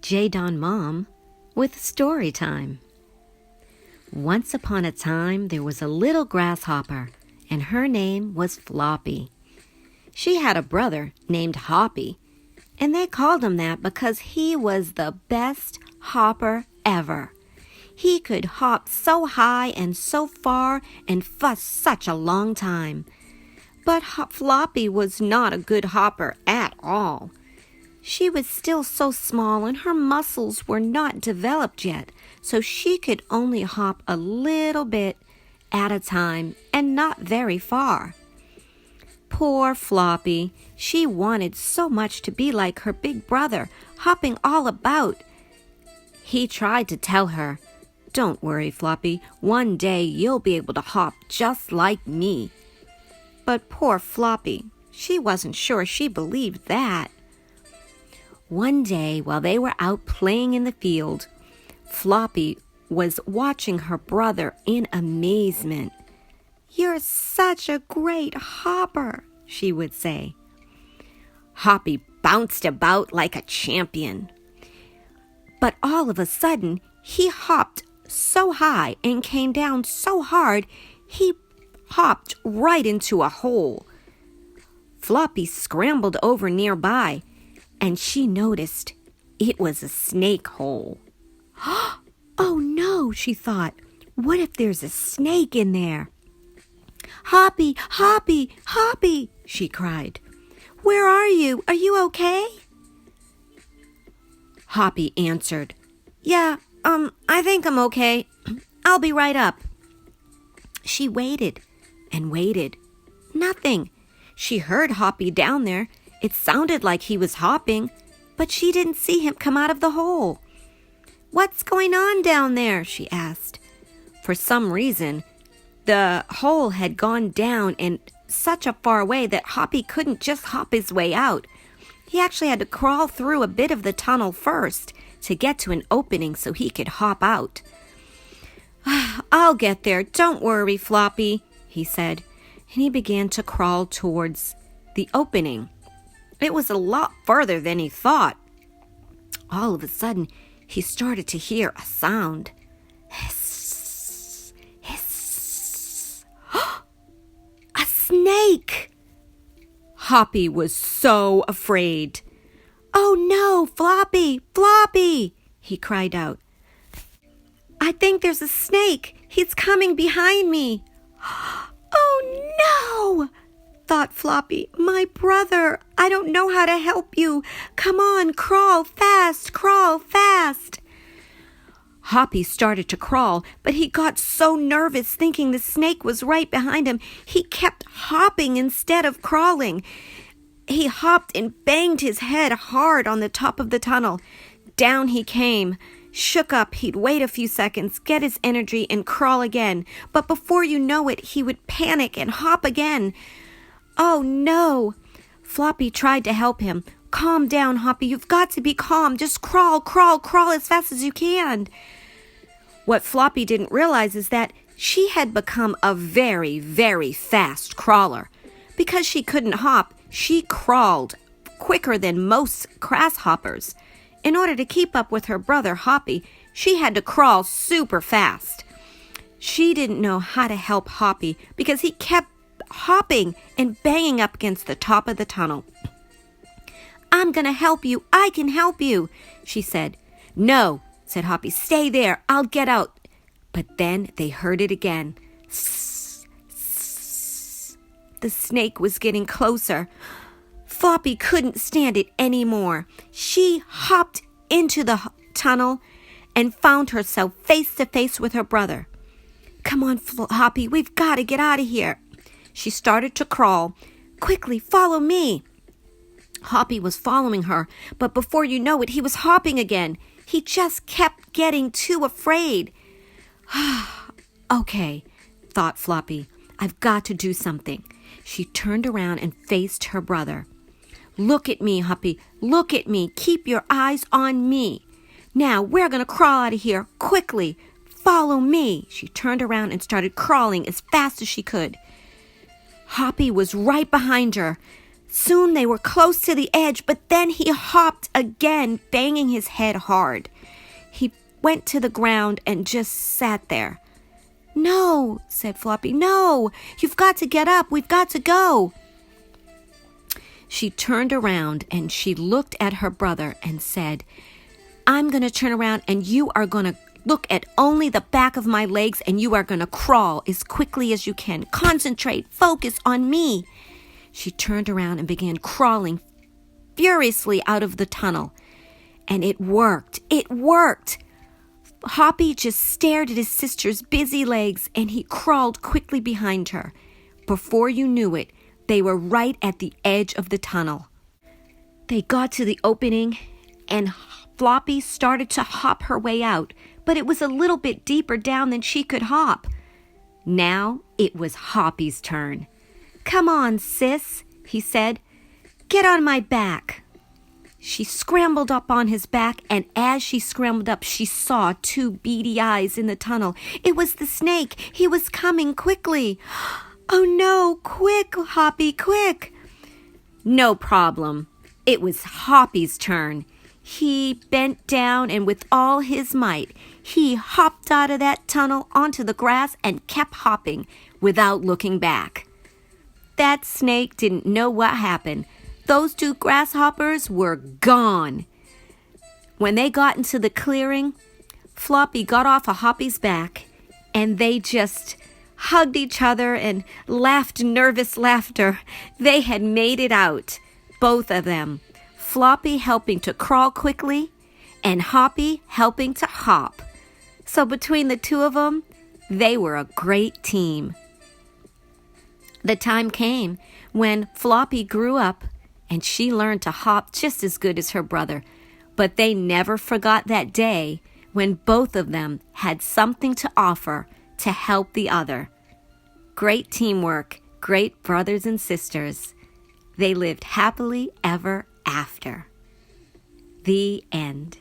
J-Don Mom with story time. Once upon a time, there was a little grasshopper, and her name was Floppy. She had a brother named Hoppy, and they called him that because he was the best hopper ever. He could hop so high and so far and for such a long time. But Floppy was not a good hopper at all. She was still so small and her muscles were not developed yet, so she could only hop a little bit at a time and not very far. Poor Floppy, she wanted so much to be like her big brother, hopping all about. He tried to tell her, "Don't worry, Floppy, one day you'll be able to hop just like me." But poor Floppy, she wasn't sure she believed that. One day, while they were out playing in the field, Floppy was watching her brother in amazement. "You're such a great hopper," she would say. Hoppy bounced about like a champion. But all of a sudden, he hopped so high and came down so hard, he hopped right into a hole. Floppy scrambled over nearby, and she noticed it was a snake hole. "Oh no," she thought. "What if there's a snake in there?" "Hoppy, Hoppy, Hoppy," she cried. "Where are you? Are you okay?" Hoppy answered, "Yeah, I think I'm okay. I'll be right up." She waited and waited. Nothing. She heard Hoppy down there. It sounded like he was hopping, but she didn't see him come out of the hole. "What's going on down there?" she asked. For some reason, the hole had gone down in such a far way that Hoppy couldn't just hop his way out. He actually had to crawl through a bit of the tunnel first to get to an opening so he could hop out. "I'll get there. Don't worry, Floppy," he said, and he began to crawl towards the opening. It was a lot farther than he thought. All of a sudden, he started to hear a sound. Hiss, hiss. A snake! Hoppy was so afraid. "Oh no, Floppy, Floppy!" he cried out. "I think there's a snake. He's coming behind me." "Oh no!" thought Floppy. "My brother, I don't know how to help you. Come on, crawl fast, crawl fast." Hoppy started to crawl, but he got so nervous thinking the snake was right behind him. He kept hopping instead of crawling. He hopped and banged his head hard on the top of the tunnel. Down he came. Shook up, he'd wait a few seconds, get his energy, and crawl again. But before you know it, he would panic and hop again. "Oh, no." Floppy tried to help him. "Calm down, Hoppy. You've got to be calm. Just crawl, crawl, crawl as fast as you can." What Floppy didn't realize is that she had become a very, very fast crawler. Because she couldn't hop, she crawled quicker than most grasshoppers. In order to keep up with her brother, Hoppy, she had to crawl super fast. She didn't know how to help Hoppy because he kept hopping and banging up against the top of the tunnel. "I'm going to help you. I can help you," she said. "No," said Hoppy. "Stay there. I'll get out." But then they heard it again. Sss, sss. The snake was getting closer. Floppy couldn't stand it anymore. She hopped into the tunnel and found herself face to face with her brother. "Come on, Hoppy, we've got to get out of here." She started to crawl. "Quickly, follow me." Hoppy was following her, but before you know it, he was hopping again. He just kept getting too afraid. "Okay," thought Floppy. "I've got to do something." She turned around and faced her brother. "Look at me, Hoppy. Look at me. Keep your eyes on me. Now, we're going to crawl out of here quickly. Follow me." She turned around and started crawling as fast as she could. Hoppy was right behind her. Soon they were close to the edge, but then he hopped again, banging his head hard. He went to the ground and just sat there. "No," said Floppy. "No, you've got to get up. We've got to go." She turned around and she looked at her brother and said, "I'm going to turn around and you are going to look at only the back of my legs and you are going to crawl as quickly as you can. Concentrate, focus on me." She turned around and began crawling furiously out of the tunnel. And it worked. It worked. Hoppy just stared at his sister's busy legs and he crawled quickly behind her. Before you knew it, they were right at the edge of the tunnel. They got to the opening and Floppy started to hop her way out, but it was a little bit deeper down than she could hop. Now it was Hoppy's turn. "Come on, sis," he said. "Get on my back." She scrambled up on his back, and as she scrambled up, she saw two beady eyes in the tunnel. It was the snake. He was coming quickly. "Oh no, quick, Hoppy, quick." No problem. It was Hoppy's turn. He bent down and with all his might, he hopped out of that tunnel onto the grass and kept hopping without looking back. That snake didn't know what happened. Those two grasshoppers were gone. When they got into the clearing, Floppy got off of Hoppy's back and they just hugged each other and laughed nervous laughter. They had made it out, both of them. Floppy helping to crawl quickly and Hoppy helping to hop. So between the two of them, they were a great team. The time came when Floppy grew up and she learned to hop just as good as her brother. But they never forgot that day when both of them had something to offer to help the other. Great teamwork, great brothers and sisters. They lived happily ever after. The end.